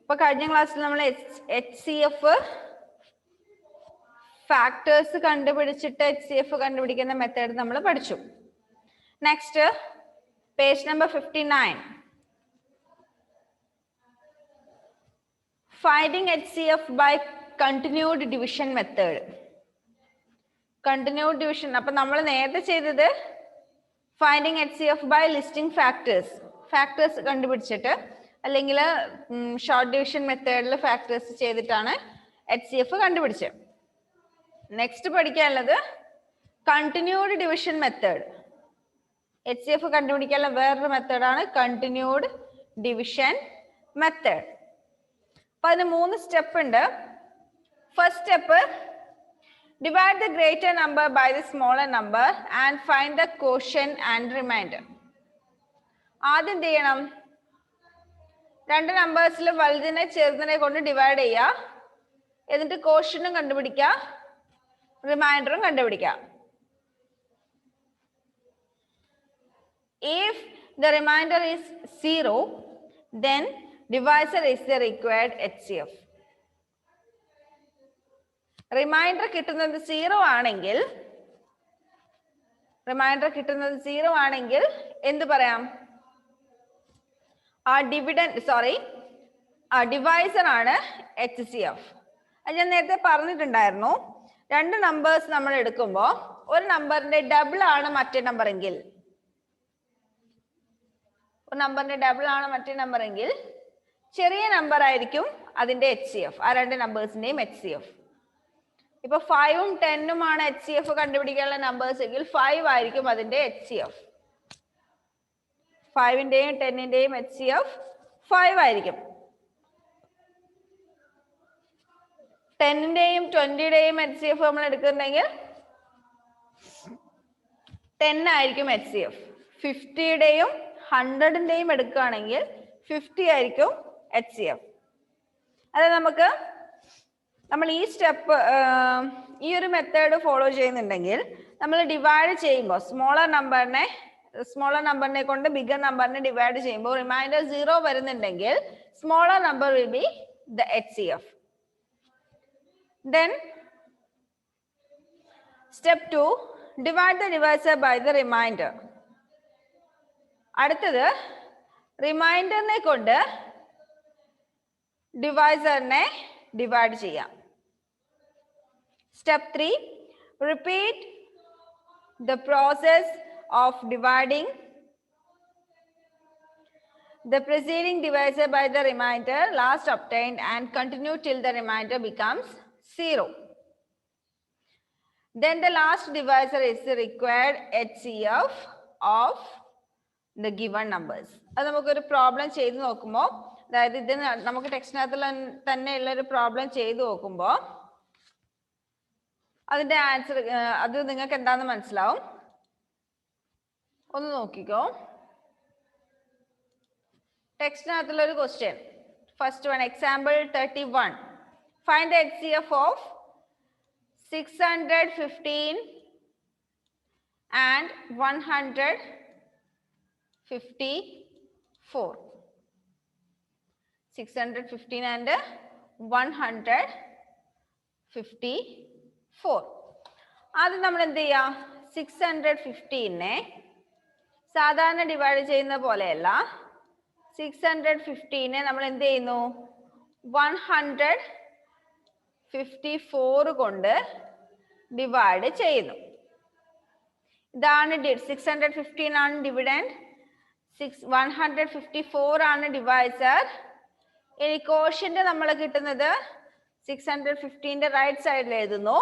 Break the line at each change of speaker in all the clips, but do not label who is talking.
ഇപ്പൊ കഴിഞ്ഞ ക്ലാസ്സിൽ നമ്മൾ HCF ഫാക്ടേഴ്സ് കണ്ടുപിടിച്ചിട്ട് HCF കണ്ടുപിടിക്കുന്ന മെത്തേഡ് നമ്മൾ പഠിച്ചു. Next page number 59. Finding HCF by continued division method. Continued division അപ്പൊ നമ്മൾ നേരത്തെ ചെയ്തത് finding HCF by listing factors കണ്ടുപിടിച്ചിട്ട് അല്ലെങ്കിൽ ഷോർട്ട് ഡിവിഷൻ മെത്തേഡിൽ ഫാക്ടേഴ്സ് ചെയ്തിട്ടാണ് HCF കണ്ടുപിടിച്ചത്. നെക്സ്റ്റ് പഠിക്കാനുള്ളത് കണ്ടിന്യൂഡ് ഡിവിഷൻ മെത്തേഡ്. HCF കണ്ടുപിടിക്കാനുള്ള വേറൊരു മെത്തേഡാണ് കണ്ടിന്യൂഡ് ഡിവിഷൻ മെത്തേഡ്. അപ്പൊ അതിന് 3 സ്റ്റെപ്പ് ഉണ്ട്. First step, divide the greater number by the smaller number and find the quotient and remainder. ആദ്യം എന്ത് ചെയ്യണം? രണ്ട് നമ്പേഴ്സിൽ വലുതിനെ ചെറുതിനെ കൊണ്ട് ഡിവൈഡ് ചെയ്യുക, എന്നിട്ട് ക്വോഷ്യന്റും കണ്ടുപിടിക്കുക, റിമൈൻഡറും കണ്ടുപിടിക്കുക. If the remainder is 0, then divisor is the required HCF. Remainder കിട്ടുന്നത് 0 ആണെങ്കിൽ എന്ത് പറയാം? ഡിവൈസർ ആണ് HCF. അത് ഞാൻ നേരത്തെ പറഞ്ഞിട്ടുണ്ടായിരുന്നു. രണ്ട് നമ്പേഴ്സ് നമ്മൾ എടുക്കുമ്പോൾ ഒരു നമ്പറിന്റെ ഡബിൾ ആണ് മറ്റേ നമ്പറെങ്കിൽ, ചെറിയ നമ്പർ ആയിരിക്കും അതിന്റെ HCF, ആ രണ്ട് നമ്പേഴ്സിന്റെയും HCF. ഇപ്പൊ 5ഉം 10ഉം ആണ് HCF കണ്ടുപിടിക്കാനുള്ള നമ്പേഴ്സ് എങ്കിൽ 5 ആയിരിക്കും അതിന്റെ HCF. 5ന്റെയും 10ന്റെയും HCF 5 ആയിരിക്കും. 10ന്റെയും 20യുടെയും HCF നമ്മൾ എടുക്കുന്നുണ്ടെങ്കിൽ 10 ആയിരിക്കും HCF. 50യുടെയും 100ന്റെയും എടുക്കുകയാണെങ്കിൽ 50 ആയിരിക്കും HCF. അത് നമ്മൾ ഈ സ്റ്റെപ്പ് ഈ ഒരു മെത്തേഡ് ഫോളോ ചെയ്യുന്നുണ്ടെങ്കിൽ നമ്മൾ ഡിവൈഡ് ചെയ്യുമ്പോൾ സ്മോളർ നമ്പറിനെ കൊണ്ട് ബിഗർ നമ്പറിനെ ഡിവൈഡ് ചെയ്യുമ്പോൾ റിമൈൻഡർ 0 വരുന്നുണ്ടെങ്കിൽ smaller number will be the HCF. Then step 2, divide the divisor by the remainder. അടുത്തത് റിമൈൻഡറിനെ കൊണ്ട് ഡിവൈസറിനെ ഡിവൈഡ് ചെയ്യാം. Step 3, repeat the process of dividing the preceding divisor by the remainder last obtained and continue till the remainder becomes 0. Then the last divisor is the required HCF of the given numbers. അത് നമുക്കൊരു problem ചെയ്ത് നോക്കുമ്പോൾ, അതായത് ഇത് നമുക്ക് ടെക്സ്റ്റിനകത്തിൽ തന്നെ ഉള്ള ഒരു പ്രോബ്ലം ചെയ്ത് നോക്കുമ്പോൾ അതിന്റെ ആൻസർ അത് നിങ്ങൾക്ക് എന്താന്ന് മനസ്സിലാവും. ഒന്ന് നോക്കിക്കോ. ടെക്സ്റ്റിനകത്തുള്ള ഒരു question, first one, example 31. Find the HCF of 615 and 154. 615 and 154. ആദ്യം നമ്മൾ എന്ത് ചെയ്യാം? 615നെ സാധാരണ ഡിവൈഡ് ചെയ്യുന്ന പോലെയല്ല, 615നെ നമ്മൾ എന്ത് ചെയ്യുന്നു? 154 കൊണ്ട് ഡിവൈഡ് ചെയ്യുന്നു. ഇതാണ് 615 ആണ് ഡിവിഡൻഡ്, 154 ആണ് ഡിവൈസർ. ഇനി ക്വോഷ്യന്റ് നമ്മൾ കിട്ടുന്നത് 615ന്റെ റൈറ്റ് സൈഡിൽ എഴുതുന്നു.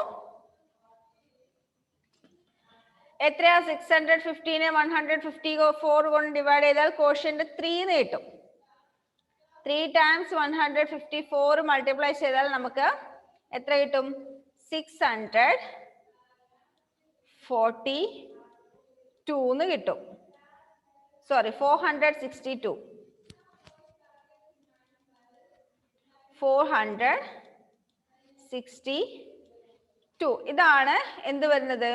എത്രയാ? 615നെ 154 കൊണ്ട് ഡിവൈഡ് ചെയ്താൽ ക്വോഷ്യന്റ് 3 എന്ന് കിട്ടും. 3 times 154 മൾട്ടിപ്ലൈ ചെയ്താൽ നമുക്ക് എത്ര കിട്ടും? 642 എന്ന് കിട്ടും. സോറി, 462. 462. ഇതാണ് എന്ത് വരുന്നത്?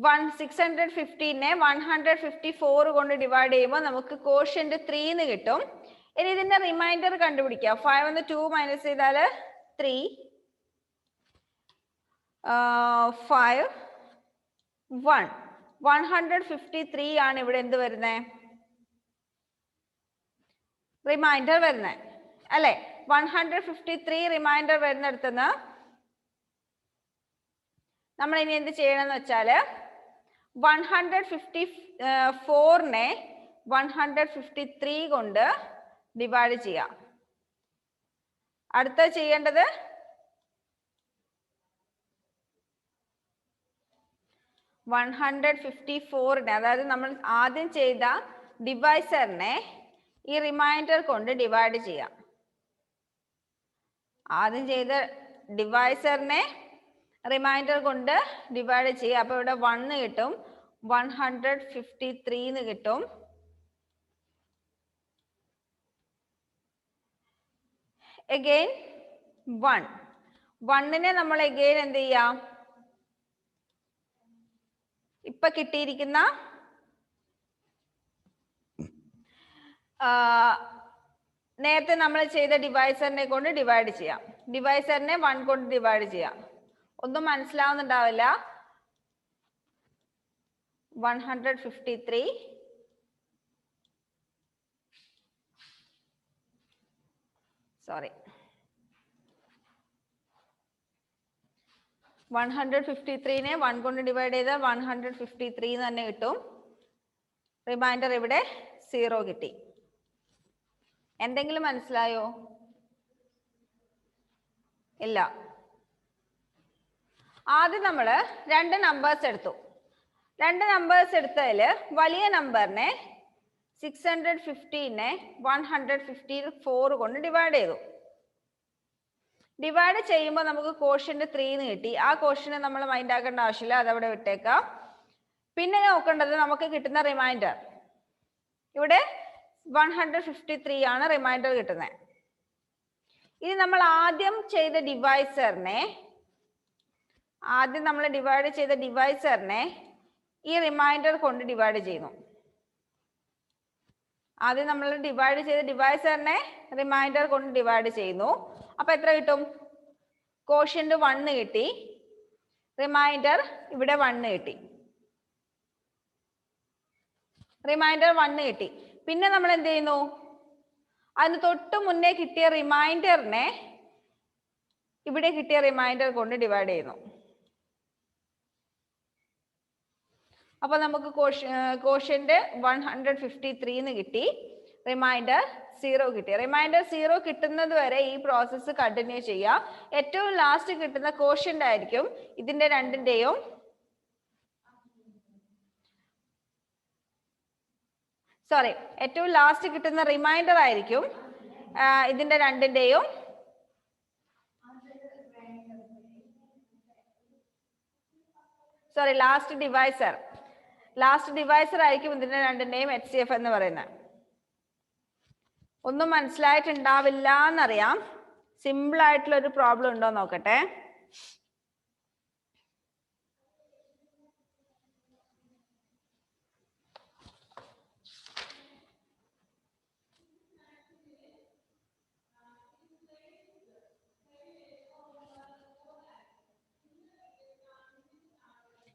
615നെ 154 കൊണ്ട് ഡിവൈഡ് ചെയ്യുമ്പോൾ നമുക്ക് കോഷ്യന്റ് 3 എന്ന് കിട്ടും. ഇനി ഇതിന്റെ റിമൈൻഡർ കണ്ടുപിടിക്കാം. 5 എന്ന് 2 മൈനസ് ചെയ്താൽ 3, 5, 1. 153 ആണ് ഇവിടെ എന്ത് വരുന്നത്? റിമൈൻഡർ വരുന്നത് അല്ലെ? 153 റിമൈൻഡർ വരുന്നിടത്തുനിന്ന് നമ്മൾ ഇനി എന്ത് ചെയ്യണമെന്ന് വെച്ചാൽ 154നെ 153 കൊണ്ട് ഡിവൈഡ് ചെയ്യാം. അടുത്ത ചെയ്യേണ്ടത് 154നെ, അതായത് നമ്മൾ ആദ്യം ചെയ്ത ഡിവൈസറിനെ ഈ റിമൈൻഡർ കൊണ്ട് ഡിവൈഡ് ചെയ്യാം. ആദ്യം ചെയ്ത ഡിവൈസറിനെ റിമൈൻഡർ കൊണ്ട് ഡിവൈഡ് ചെയ്യുക. അപ്പൊ ഇവിടെ 1 കിട്ടും, 153 എന്ന് കിട്ടും. അഗെയിൻ 1നെ നമ്മൾ അഗെയിൻ എന്ത് ചെയ്യാം? ഇപ്പൊ കിട്ടിയിരിക്കുന്ന നേരത്തെ നമ്മൾ ചെയ്ത ഡിവൈസറിനെ കൊണ്ട് ഡിവൈഡ് ചെയ്യാം. ഡിവൈസറിനെ 1 കൊണ്ട് ഡിവൈഡ് ചെയ്യാം. ഒന്നും മനസ്സിലാവുന്നുണ്ടാവില്ല. 153 സോറി 153നെ 1 കൊണ്ട് ഡിവൈഡ് ചെയ്താൽ 153 തന്നെ കിട്ടും. റിമൈൻഡർ ഇവിടെ 0 കിട്ടി. എന്തെങ്കിലും മനസ്സിലായോ? ഇല്ല. ആദ്യം നമ്മൾ രണ്ട് നമ്പേഴ്സ് എടുത്തു. രണ്ട് നമ്പേഴ്സ് എടുത്തതിൽ വലിയ നമ്പറിനെ 615നെ 154 കൊണ്ട് ഡിവൈഡ് ചെയ്തു. ഡിവൈഡ് ചെയ്യുമ്പോൾ നമുക്ക് കോഷ്യന്റ് 3 എന്ന് കിട്ടി. ആ കോഷ്യന്റ് നമ്മൾ മൈൻഡ് ആക്കേണ്ട ആവശ്യമില്ല, അതവിടെ വിട്ടേക്കാം. പിന്നെ നോക്കേണ്ടത് നമുക്ക് കിട്ടുന്ന റിമൈൻഡർ. ഇവിടെ 153 ആണ് റിമൈൻഡർ കിട്ടുന്നത്. ഇനി നമ്മൾ ആദ്യം ചെയ്ത ഡിവൈസറിനെ ഈ റിമൈൻഡർ കൊണ്ട് ഡിവൈഡ് ചെയ്യുന്നു. ആദ്യം നമ്മൾ ഡിവൈഡ് ചെയ്ത ഡിവൈസറിനെ റിമൈൻഡർ കൊണ്ട് ഡിവൈഡ് ചെയ്യുന്നു. അപ്പൊ എത്ര കിട്ടും? കോഷ്യന്റ് 1 കിട്ടി, റിമൈൻഡർ ഇവിടെ 1 കിട്ടി. റിമൈൻഡർ 1 കിട്ടി. പിന്നെ നമ്മൾ എന്ത് ചെയ്യുന്നു? അതിന് തൊട്ട് മുന്നേ കിട്ടിയ റിമൈൻഡറിനെ ഇവിടെ കിട്ടിയ റിമൈൻഡർ കൊണ്ട് ഡിവൈഡ് ചെയ്യുന്നു. അപ്പൊ നമുക്ക് കോഷ്യന്റ് 153 എന്ന് കിട്ടി, റിമൈൻഡർ 0 കിട്ടി. റിമൈൻഡർ 0 കിട്ടുന്നത് വരെ ഈ പ്രോസസ്സ് കണ്ടിന്യൂ ചെയ്യാം. ഏറ്റവും ലാസ്റ്റ് കിട്ടുന്ന കോഷ്യന്റ് ആയിരിക്കും ഇതിന്റെ രണ്ടിന്റെയും ഏറ്റവും ലാസ്റ്റ് കിട്ടുന്ന റിമൈൻഡർ ആയിരിക്കും ഇതിന്റെ രണ്ടിന്റെയും ലാസ്റ്റ് ഡിവൈസർ ആയിരിക്കും ഇതിന്റെ രണ്ടിന്റെയും HCF എന്ന് പറയുന്നത്. ഒന്നും മനസ്സിലായിട്ടുണ്ടാവില്ല എന്നറിയാം. സിമ്പിൾ ആയിട്ടുള്ള ഒരു പ്രോബ്ലം ഉണ്ടോ നോക്കട്ടെ.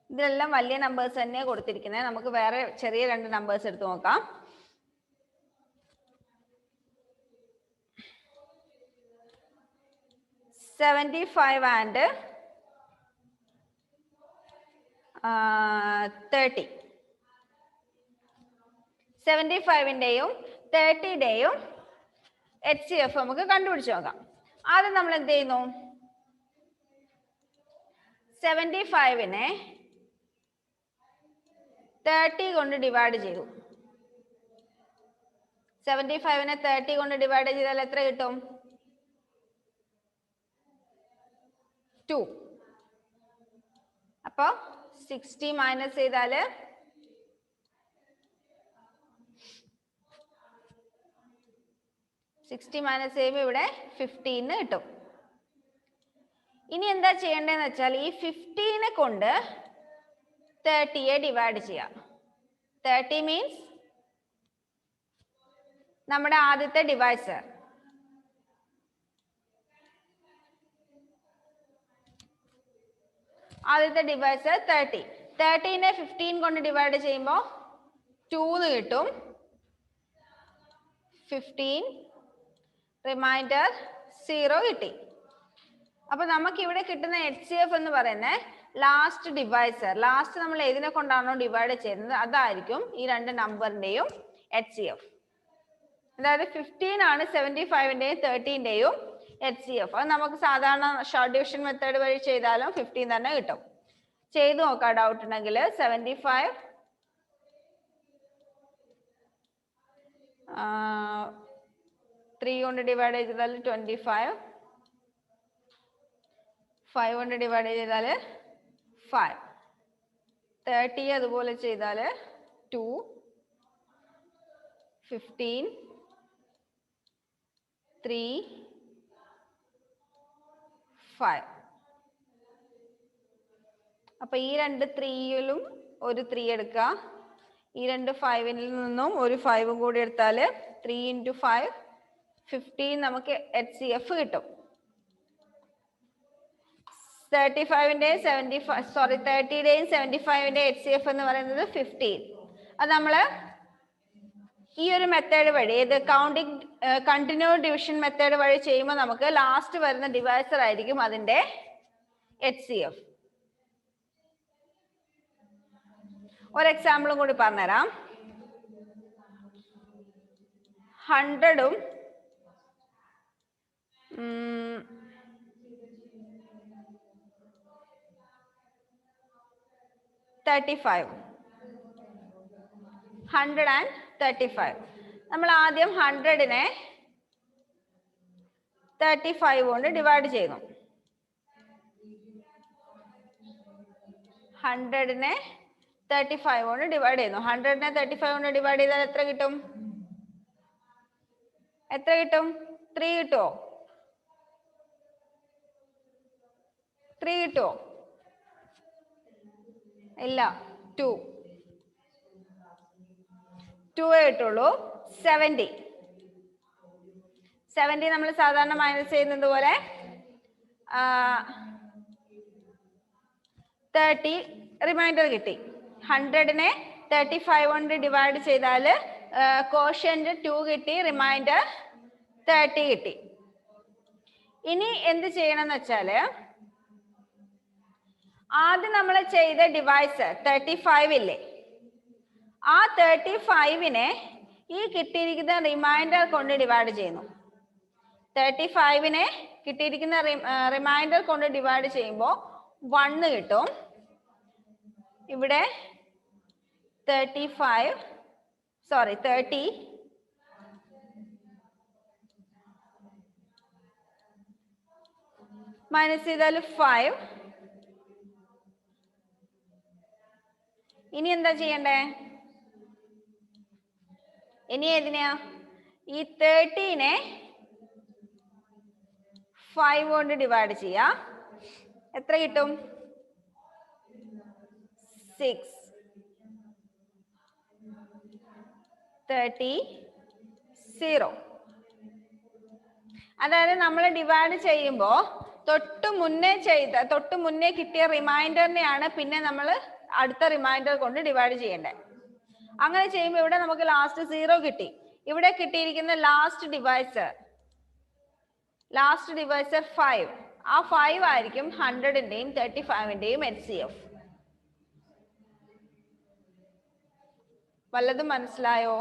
ഇതിലെല്ലാം വലിയ നമ്പേഴ്സ് തന്നെയാണ് കൊടുത്തിരിക്കുന്നത്. നമുക്ക് വേറെ ചെറിയ രണ്ട് നമ്പേഴ്സ് എടുത്ത് നോക്കാം. $75 and 30. 75ന്റെയും 30ന്റെയും HCF നമുക്ക് കണ്ടുപിടിച്ച് നോക്കാം. ആദ്യം നമ്മൾ എന്ത് ചെയ്യുന്നു? 75നെ 30 കൊണ്ട് ഡിവൈഡ് ചെയ്തു. 75നെ 30 കൊണ്ട് ഡിവൈഡ് ചെയ്താൽ എത്ര കിട്ടും? 2. അപ്പൊ 60 മൈനസ് ചെയ്താല് 60 മൈനസ് ചെയ്യുമ്പോൾ ഇവിടെ 15 കിട്ടും. ഇനി എന്താ ചെയ്യേണ്ടതെന്ന് വെച്ചാൽ ഈ 15നെ കൊണ്ട് 30യെ ഡിവൈഡ് ചെയ്യാം. 30 മീൻസ് നമ്മുടെ ആദ്യത്തെ ഡിവൈസർ. ആദ്യത്തെ ഡിവൈസർ 30. 30നെ 15 കൊണ്ട് ഡിവൈഡ് ചെയ്യുമ്പോൾ 2 കിട്ടും. 15 റിമൈൻഡർ 0 കിട്ടി. അപ്പൊ നമുക്ക് ഇവിടെ കിട്ടുന്ന HCF എന്ന് പറയുന്നത് ലാസ്റ്റ് ഡിവൈസർ. ലാസ്റ്റ് നമ്മൾ ഏതിനെ കൊണ്ടാണോ ഡിവൈഡ് ചെയ്യുന്നത് അതായിരിക്കും ഈ രണ്ട് നമ്പറിന്റെയും HCF. അതായത് 15 ആണ് 75ന്റെയും 30ന്റെയും HCF. അത് നമുക്ക് സാധാരണ ഷോർട്ട് ഡിവിഷൻ മെത്തേഡ് വഴി ചെയ്താലും 15 തന്നെ കിട്ടും. ചെയ്തു നോക്കാം ഡൗട്ട് ഉണ്ടെങ്കിൽ. 75 3 കൊണ്ട് ഡിവൈഡ് ചെയ്താൽ 25, 5 കൊണ്ട് ഡിവൈഡ് ചെയ്താൽ 5, 30 അതുപോലെ ചെയ്താൽ 2, 15, 3, 5. അപ്പൊ ഈ രണ്ട് 3യിലും ഒരു 3 എടുക്കുക. ഈ രണ്ട് 5ൽ നിന്നും ഒരു 5 കൂടി എടുത്താൽ 3 × 5 15 നമുക്ക് HCF കിട്ടും. 30ന്റെയും 75ന്റെയും HCF എന്ന് പറയുന്നത് 15. അത് നമ്മൾ ഈ ഒരു മെത്തേഡ് വഴി ഏത് കൗണ്ടിങ് കണ്ടിന്യൂസ് ഡിവിഷൻ മെത്തേഡ് വഴി ചെയ്യുമ്പോൾ നമുക്ക് ലാസ്റ്റ് വരുന്ന ഡിവൈസർ ആയിരിക്കും അതിന്റെ HCF. ഒരു എക്സാമ്പിളും കൂടി പറഞ്ഞുതരാം. 100ഉം 35. 100 and 35. നമ്മൾ ആദ്യം 100നെ 35 കൊണ്ട് ഡിവൈഡ് ചെയ്യുന്നു. 100നെ 35 കൊണ്ട് ഡിവൈഡ് ചെയ്യുന്നു. 100നെ 35 കൊണ്ട് ഡിവൈഡ് ചെയ്താൽ എത്ര കിട്ടും? 3 കിട്ടുമോ? 3 കിട്ടുമോ? ഇല്ല, 2 കിട്ടുള്ളൂ. 70 നമ്മൾ സാധാരണ മൈനസ് ചെയ്യുന്നത് പോലെ 30 റിമൈൻഡർ കിട്ടി. 100നെ 35 കൊണ്ട് ഡിവൈഡ് ചെയ്താൽ കോഷ്യന്റ് 2 കിട്ടി, റിമൈൻഡർ 30 കിട്ടി. ഇനി എന്ത് ചെയ്യണം എന്ന് വെച്ചാല് ആദ്യം നമ്മൾ ചെയ്ത ഡിവൈസർ 35 ഇല്ലേ, ആ 35നെ ഈ കിട്ടിയിരിക്കുന്ന റിമൈൻഡർ കൊണ്ട് ഡിവൈഡ് ചെയ്യുന്നു. 35നെ കിട്ടിയിരിക്കുന്ന റിമൈൻഡർ കൊണ്ട് ഡിവൈഡ് ചെയ്യുമ്പോൾ 1 കിട്ടും. ഇവിടെ 30 മൈനസ് ചെയ്താൽ 5. ഇനി എന്താ ചെയ്യണ്ടേ? ഇനി ഏതിനെയാ? ഈ 30നെ 5 കൊണ്ട് ഡിവൈഡ് ചെയ്യാ. എത്ര കിട്ടും? 6. 30 0. അതായത് നമ്മൾ ഡിവൈഡ് ചെയ്യുമ്പോൾ തൊട്ട് മുന്നേ കിട്ടിയ റിമൈൻഡറിനെയാണ് പിന്നെ നമ്മൾ അടുത്ത റിമൈൻഡർ കൊണ്ട് ഡിവൈഡ് ചെയ്യേണ്ടത്. അങ്ങനെ ചെയ്യുമ്പോൾ ഇവിടെ നമുക്ക് ലാസ്റ്റ് 0 കിട്ടി. ഇവിടെ കിട്ടിയിരിക്കുന്ന ലാസ്റ്റ് ഡിവൈസർ 5. ആ 5 ആയിരിക്കും 100ന്റെയും 35ന്റെയും HCF. വല്ലതും മനസ്സിലായോ?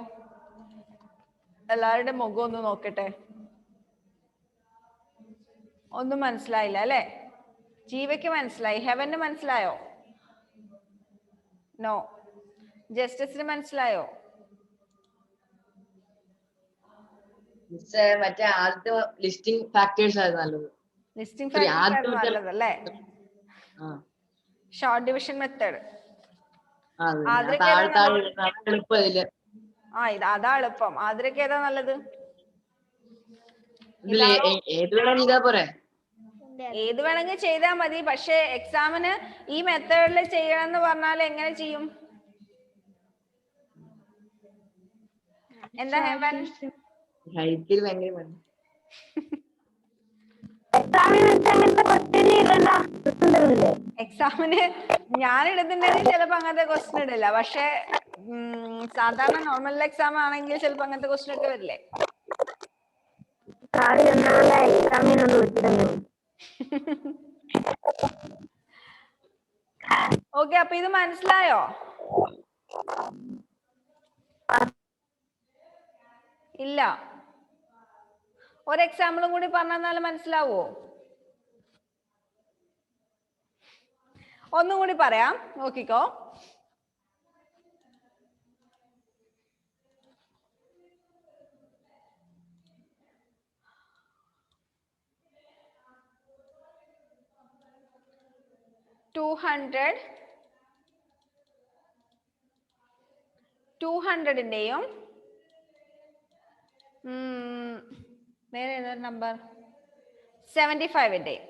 എല്ലാവരുടെ മുഖം ഒന്ന് നോക്കട്ടെ. ഒന്നും മനസ്സിലായില്ല അല്ലെ? ജീവയ്ക്ക് മനസ്സിലായി. ഹെവന് മനസ്സിലായോ? നോ. ജസ്റ്റിസിന് മനസ്സിലായോ?
മറ്റേ ആദ്യത്തെ ലിസ്റ്റിംഗ് ഫാക്ടേഴ്സ് ആയിരുന്നു നല്ലത്.
ലിസ്റ്റിംഗ് ഫാക്ടേഴ്സ് നല്ലതല്ലേ? ഷോർട്ട് ഡിവിഷൻ മെത്തേഡ്
അതാ
എളുപ്പം. ആദ്രക്ക് ഏതാ നല്ലത്? ഏത് വേണമെങ്കിൽ ചെയ്താൽ മതി. പക്ഷെ എക്സാമിന് ഈ മെത്തേഡിൽ ചെയ്യണം എന്ന് പറഞ്ഞാൽ എങ്ങനെ ചെയ്യും? എന്താ ഹേമൻ?
ഹൈറ്റിൽ ഭയങ്കര മതി.
എക്സാമിന് ഞാൻ ഇടുന്നുണ്ടെങ്കിൽ ചിലപ്പോ അങ്ങനത്തെ ക്വസ്റ്റ്യൻ ഇടില്ല. പക്ഷെ സാധാരണ നോർമൽ എക്സാം ആണെങ്കിൽ ചിലപ്പോ അങ്ങനത്തെ ക്വസ്റ്റ്യൻ ഒക്കെ വരില്ലേ? ഓക്കെ, അപ്പൊ ഇത് മനസ്സിലായോ? ഇല്ല. ഒരു എക്സാമ്പിളും കൂടി പറഞ്ഞാൽ മനസ്സിലാവോ? ഒന്നും കൂടി പറയാം, നോക്കിക്കോ. ടു ഹൺഡ്രഡിന്റെയും വേറെ ഏതൊരു നമ്പർ 75-ന്റെയും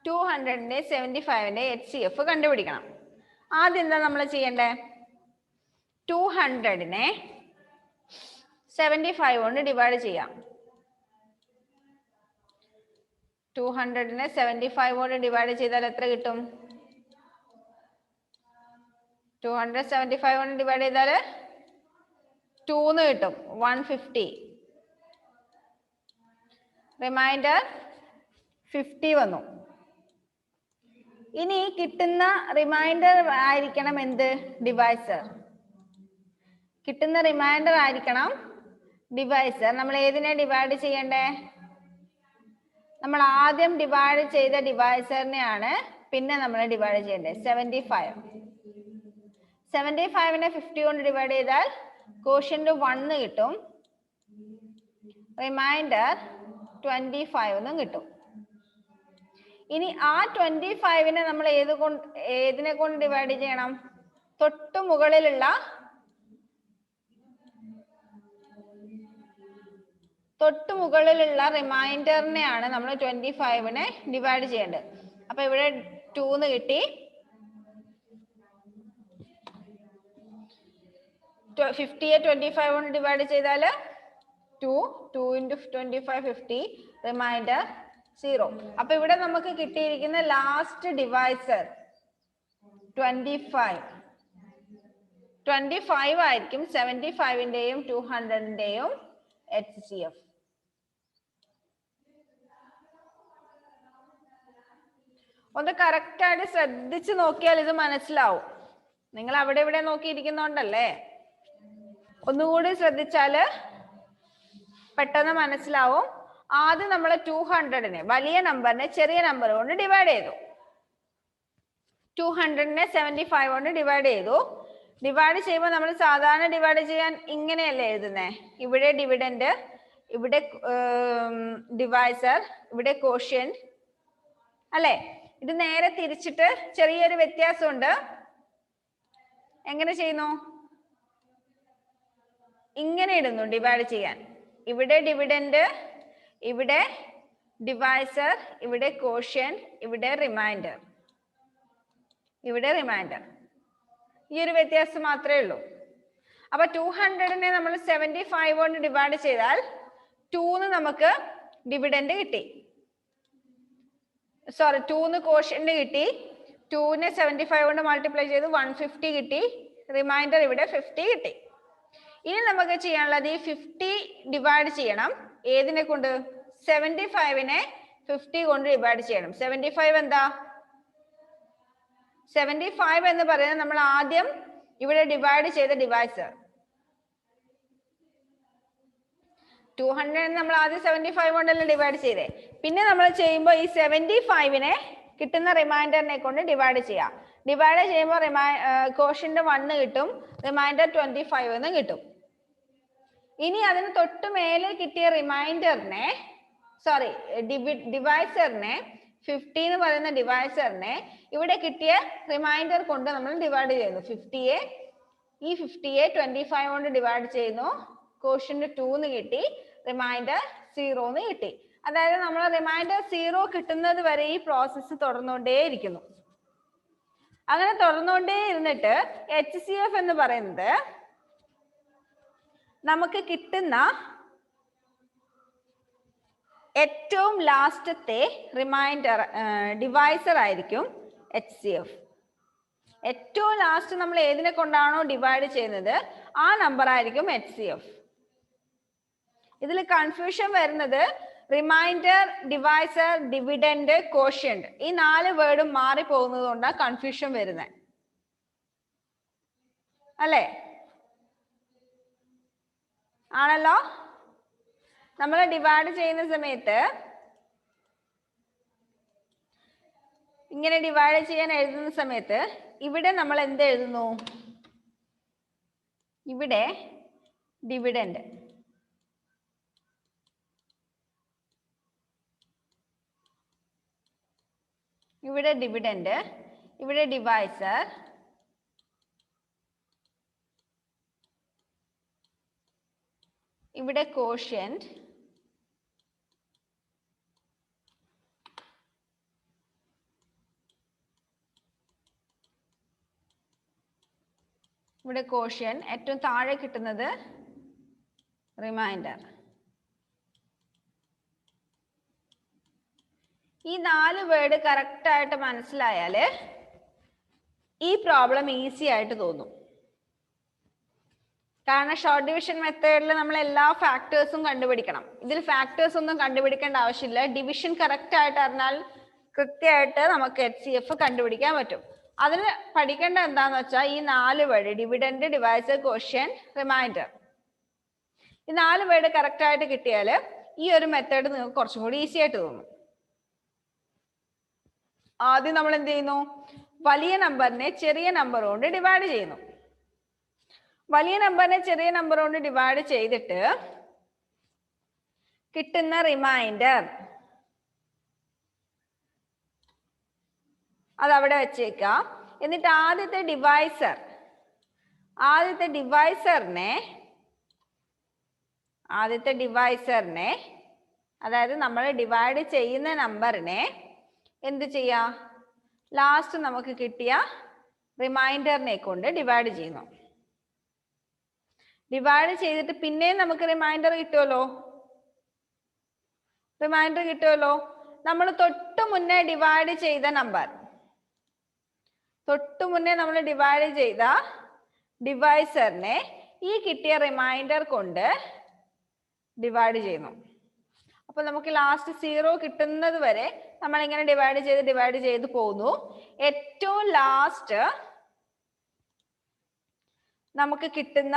200-ന്റെ 75-ന്റെ HCF കണ്ടുപിടിക്കണം. ആദ്യം എന്താ നമ്മൾ ചെയ്യണ്ടേ? 200-നെ 75 കൊണ്ട് ഡിവൈഡ് ചെയ്യാം. 200-നെ 75 കൊണ്ട് ഡിവൈഡ് ചെയ്താൽ എത്ര കിട്ടും? 275 കൊണ്ട് ഡിവൈഡ് ചെയ്താൽ 2 എന്ന് കിട്ടും. 150. റിമൈൻഡർ 50 വന്നു. ഇനി കിട്ടുന്ന റിമൈൻഡർ ആയിരിക്കണം എന്ത്? ഡിവൈസർ. കിട്ടുന്ന റിമൈൻഡർ ആയിരിക്കണം ഡിവൈസർ. നമ്മൾ ഏതിനെ ഡിവൈഡ് ചെയ്യണ്ടേ? നമ്മൾ ആദ്യം ഡിവൈഡ് ചെയ്ത ഡിവൈസറിനെയാണ് പിന്നെ നമ്മൾ ഡിവൈഡ് ചെയ്യേണ്ടത്. 75. 75-നെ 50 കൊണ്ട് ഡിവൈഡ് ചെയ്താൽ കോഷ്യന്റ് 1 കിട്ടും. റിമൈൻഡർ 25 എന്നും കിട്ടും. ഇനി ആ 25-നെ നമ്മൾ ഏതിനെ കൊണ്ട് ഡിവൈഡ് ചെയ്യണം? തൊട്ടു മുകളിലുള്ള റിമൈൻഡറിനെയാണ് നമ്മൾ 25-നെ ഡിവൈഡ് ചെയ്യേണ്ടത്. അപ്പൊ ഇവിടെ 2 എന്ന് കിട്ടി. 50-യെ 25 കൊണ്ട് ഡിവൈഡ് ചെയ്താൽ 2 × 25 50. റിമൈൻഡർ 0. അപ്പൊ ഇവിടെ നമുക്ക് കിട്ടിയിരിക്കുന്ന ലാസ്റ്റ് ഡിവൈസർ 25 ആയിരിക്കും. 75-ന്റെയും 200-ന്റെയും HCF. ഒന്ന് കറക്റ്റ് ആയിട്ട് ശ്രദ്ധിച്ച് നോക്കിയാൽ ഇത് മനസ്സിലാവും. നിങ്ങൾ അവിടെ ഇവിടെ നോക്കിയിരിക്കുന്നോണ്ടല്ലേ. ഒന്നുകൂടി ശ്രദ്ധിച്ചാല് പെട്ടെന്ന് മനസ്സിലാവും. ആദ്യം നമ്മൾ 200-നെ വലിയ നമ്പറിനെ ചെറിയ നമ്പർ കൊണ്ട് ഡിവൈഡ് ചെയ്തു. 200-നെ 75 കൊണ്ട് ഡിവൈഡ് ചെയ്തു. ഡിവൈഡ് ചെയ്യുമ്പോൾ നമ്മൾ സാധാരണ ഡിവൈഡ് ചെയ്യാൻ ഇങ്ങനെയല്ലേ എഴുതുന്നേ? ഇവിടെ ഡിവിഡൻഡ്, ഇവിടെ ഡിവൈസർ, ഇവിടെ കോഷ്യന്റ് അല്ലേ? ഇത് നേരെ തിരിച്ചിട്ട് ചെറിയൊരു വ്യത്യാസമുണ്ട്. എങ്ങനെ ചെയ്യുന്നു? ഇങ്ങനെ ഇടുന്നു ഡിവൈഡ് ചെയ്യാൻ. ഇവിടെ ഡിവിഡൻഡ്, ഇവിടെ ഡിവൈസർ, ഇവിടെ കോഷ്യന്റ്, ഇവിടെ റിമൈൻഡർ, ഇവിടെ റിമൈൻഡർ. ഈ ഒരു വ്യത്യാസം മാത്രമേ ഉള്ളൂ. അപ്പൊ 200-നെ നമ്മൾ 75 കൊണ്ട് ഡിവൈഡ് ചെയ്താൽ 2 നമുക്ക് ഡിവിഡൻഡ് കിട്ടി. 2 കോഷ്യന്റ് കിട്ടി. 2-നെ 75 കൊണ്ട് മൾട്ടിപ്ലൈ ചെയ്ത് 150 കിട്ടി. റിമൈൻഡർ ഇവിടെ 50 കിട്ടി. ഇനി നമുക്ക് ചെയ്യാനുള്ളത് ഈ 50 ഡിവൈഡ് ചെയ്യണം. ഏതിനെ കൊണ്ട്? 75-നെ 50 കൊണ്ട് ഡിവൈഡ് ചെയ്യണം. 75 എന്താ? 75 എന്ന് പറയുന്നത് നമ്മൾ ആദ്യം ഇവിടെ ഡിവൈഡ് ചെയ്ത ഡിവൈസർ. 200 നമ്മൾ ആദ്യം 75 കൊണ്ടല്ലേ ഡിവൈഡ് ചെയ്തേ. പിന്നെ നമ്മൾ ചെയ്യുമ്പോൾ ഈ 75-നെ കിട്ടുന്ന റിമൈൻഡറിനെ കൊണ്ട് ഡിവൈഡ് ചെയ്യാം. ഡിവൈഡ് ചെയ്യുമ്പോൾ കോഷ്യന്റ് 1 കിട്ടും. റിമൈൻഡർ 25 എന്നും കിട്ടും. ഇനി അതിന് തൊട്ട് മേലെ കിട്ടിയ റിമൈൻഡറിനെ ഡിവൈസറിനെ 50 എന്ന് പറയുന്ന ഡിവൈസറിനെ ഇവിടെ കിട്ടിയ റിമൈൻഡർ കൊണ്ട് നമ്മൾ ഡിവൈഡ് ചെയ്യുന്നു. 50-യെ 25 കൊണ്ട് ഡിവൈഡ് ചെയ്യുന്നു. കോഷ്യന്റ് 2 എന്ന് കിട്ടി. റിമൈൻഡർ 0 എന്ന് കിട്ടി. അതായത് നമ്മൾ റിമൈൻഡർ 0 കിട്ടുന്നത് വരെ ഈ പ്രോസസ്സ് തുടർന്നുകൊണ്ടേയിരിക്കുന്നു. അങ്ങനെ തുടർന്നുകൊണ്ടേ ഇരുന്നിട്ട് HCF എന്ന് പറയുന്നത് നമുക്ക് കിട്ടുന്ന ഏറ്റവും ലാസ്റ്റത്തെ റിമൈൻഡർ ഡിവൈസർ ആയിരിക്കും HCF. ഏറ്റവും ലാസ്റ്റ് നമ്മൾ ഏതിനെ കൊണ്ടാണോ ഡിവൈഡ് ചെയ്യുന്നത് ആ നമ്പർ ആയിരിക്കും HCF. ഇതിൽ കൺഫ്യൂഷൻ വരുന്നത് റിമൈൻഡർ, ഡിവൈസർ, ഡിവിഡൻഡ്, കോഷ്യന്റ് ഈ 4 വേർഡും മാറി പോകുന്നത് കൊണ്ടാണ് കൺഫ്യൂഷൻ വരുന്നത്. അല്ലേ? ആണല്ലോ. നമ്മൾ ഡിവൈഡ് ചെയ്യുന്ന സമയത്ത് ഇങ്ങനെ ഡിവൈഡ് ചെയ്യാൻ എഴുതുന്ന സമയത്ത് ഇവിടെ നമ്മൾ എന്ത് എഴുതുന്നു? ഇവിടെ ഡിവിഡൻഡ്, ഇവിടെ ഡിവിഡൻഡ്, ഇവിടെ ഡിവൈസർ, ഇവിടെ കോഷ്യന്റ്, ഇവിടെ കോഷ്യന്റ്, ഏറ്റവും താഴെ കിട്ടുന്നത് റിമൈൻഡർ. ഈ 4 വേർഡ് കറക്റ്റ് ആയിട്ട് മനസ്സിലായാല് ഈ പ്രോബ്ലം ഈസി ആയിട്ട് തോന്നും. കാരണം ഷോർട്ട് ഡിവിഷൻ മെത്തേഡിൽ നമ്മൾ എല്ലാ ഫാക്ടേഴ്സും കണ്ടുപിടിക്കണം. ഇതിൽ ഫാക്ടേഴ്സ് ഒന്നും കണ്ടുപിടിക്കേണ്ട ആവശ്യമില്ല. ഡിവിഷൻ കറക്റ്റ് ആയിട്ട് അറിഞ്ഞാൽ കൃത്യമായിട്ട് നമുക്ക് HCF കണ്ടുപിടിക്കാൻ പറ്റും. അതിന് പഠിക്കേണ്ട എന്താന്ന് വെച്ചാൽ ഈ 4 word dividend, divisor, quotient, remainder, ഈ 4 വേർഡ് കറക്റ്റ് ആയിട്ട് കിട്ടിയാൽ ഈ ഒരു മെത്തേഡ് നിങ്ങൾക്ക് കുറച്ചും കൂടി ഈസി ആയിട്ട് തോന്നും. ആദ്യം നമ്മൾ എന്ത് ചെയ്യുന്നു? വലിയ നമ്പറിനെ ചെറിയ നമ്പർ കൊണ്ട് ഡിവൈഡ് ചെയ്യുന്നു. വലിയ നമ്പറിനെ ചെറിയ നമ്പർ കൊണ്ട് ഡിവൈഡ് ചെയ്തിട്ട് കിട്ടുന്ന റിമൈൻഡർ അതവിടെ വെച്ചേക്കാം. എന്നിട്ട് ആദ്യത്തെ ഡിവൈസറിനെ അതായത് നമ്മൾ ഡിവൈഡ് ചെയ്യുന്ന നമ്പറിനെ എന്ത് ചെയ്യാ? ലാസ്റ്റ് നമുക്ക് കിട്ടിയ റിമൈൻഡറിനെ കൊണ്ട് ഡിവൈഡ് ചെയ്യുന്നു. ഡിവൈഡ് ചെയ്തിട്ട് പിന്നെയും നമുക്ക് റിമൈൻഡർ കിട്ടുമല്ലോ. നമ്മൾ തൊട്ടു മുന്നേ ഡിവൈഡ് ചെയ്ത നമ്പർ, നമ്മൾ ഡിവൈഡ് ചെയ്ത ഡിവൈസറിനെ ഈ കിട്ടിയ റിമൈൻഡർ കൊണ്ട് ഡിവൈഡ് ചെയ്യുന്നു. അപ്പൊ നമുക്ക് ലാസ്റ്റ് 0 കിട്ടുന്നത് വരെ നമ്മൾ ഇങ്ങനെ ഡിവൈഡ് ചെയ്ത് പോകുന്നു. ഏറ്റവും ലാസ്റ്റ് നമുക്ക് കിട്ടുന്ന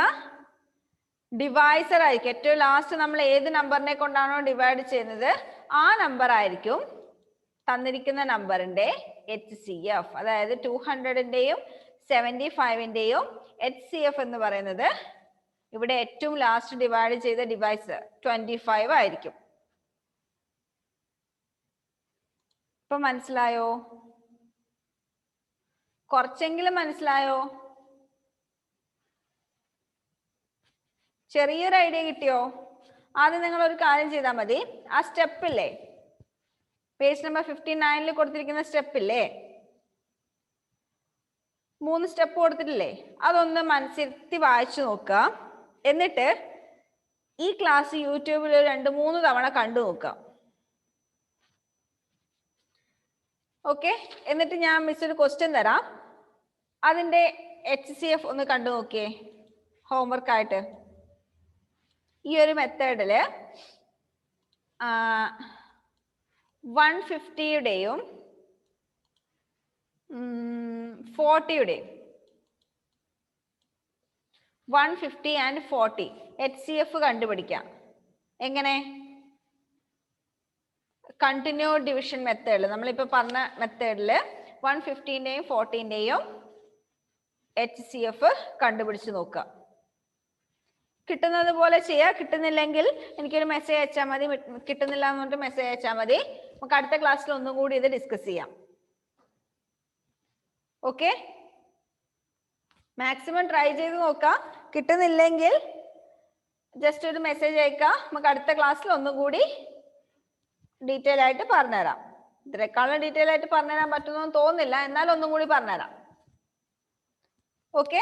ഡിവൈസർ ആയിരിക്കും. ഏറ്റവും ലാസ്റ്റ് നമ്മൾ ഏത് നമ്പറിനെ കൊണ്ടാണോ ഡിവൈഡ് ചെയ്യുന്നത് ആ നമ്പർ ആയിരിക്കും തന്നിരിക്കുന്ന നമ്പറിന്റെ HCF. അതായത് 200ന്റെയും 75ന്റെയും HCF എന്ന് പറയുന്നത് ഇവിടെ ഏറ്റവും ലാസ്റ്റ് ഡിവൈഡ് ചെയ്ത ഡിവൈസർ 25 ആയിരിക്കും. ഇപ്പൊ മനസ്സിലായോ? കുറച്ചെങ്കിലും മനസ്സിലായോ? ചെറിയൊരു ഐഡിയ കിട്ടിയോ? ആദ്യം നിങ്ങൾ ഒരു കാര്യം ചെയ്താൽ മതി. ആ സ്റ്റെപ്പ് ഇല്ലേ, പേജ് നമ്പർ 59 കൊടുത്തിരിക്കുന്ന സ്റ്റെപ്പ് ഇല്ലേ, 3 സ്റ്റെപ്പ് കൊടുത്തിട്ടില്ലേ, അതൊന്ന് മനസ്സിരുത്തി വായിച്ചു നോക്കുക. എന്നിട്ട് ഈ ക്ലാസ് യൂട്യൂബിൽ 2-3 തവണ കണ്ടു നോക്കുക. ഓക്കെ? എന്നിട്ട് ഞാൻ മിസ് ഒരു ക്വസ്റ്റ്യൻ തരാം, അതിന്റെ HCF ഒന്ന് കണ്ടു നോക്കിയേ ഹോംവർക്ക് ആയിട്ട്. ഈ ഒരു മെത്തേഡില് 150യുടെയും 40യുടെയും 150 and 40 HCF കണ്ടുപിടിക്കാം. എങ്ങനെ? കണ്ടിന്യൂ ഡിവിഷൻ മെത്തേഡിൽ, നമ്മളിപ്പോ പറഞ്ഞ മെത്തേഡിൽ 150ന്റെയും 40ന്റെയും HCF കണ്ടുപിടിച്ച് നോക്കുക. കിട്ടുന്നത് പോലെ ചെയ്യാം. കിട്ടുന്നില്ലെങ്കിൽ എനിക്കൊരു മെസ്സേജ് അയച്ചാൽ മതി. കിട്ടുന്നില്ല എന്ന് പറഞ്ഞിട്ട് മെസ്സേജ് അയച്ചാൽ മതി. നമുക്ക് അടുത്ത ക്ലാസ്സിൽ ഒന്നും കൂടി ഇത് ഡിസ്കസ് ചെയ്യാം. ഓക്കെ? മാക്സിമം ട്രൈ ചെയ്ത് നോക്കാം. കിട്ടുന്നില്ലെങ്കിൽ ജസ്റ്റ് ഒരു മെസ്സേജ് അയക്കാം. നമുക്ക് അടുത്ത ക്ലാസ്സിൽ ഒന്നും കൂടി ഡീറ്റെയിൽ ആയിട്ട് പറഞ്ഞുതരാം. ഇതിനേക്കാളും ഡീറ്റെയിൽ ആയിട്ട് പറഞ്ഞുതരാൻ പറ്റുമെന്ന് തോന്നുന്നില്ല, എന്നാൽ ഒന്നും കൂടി പറഞ്ഞുതരാം. ഓക്കെ,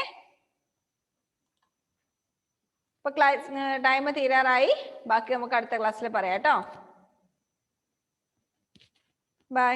ഇപ്പൊ ക്ലാസ് ടൈം തീരാറായി. ബാക്കി നമുക്ക് അടുത്ത ക്ലാസ്സിൽ പറയാം കേട്ടോ. ബൈ.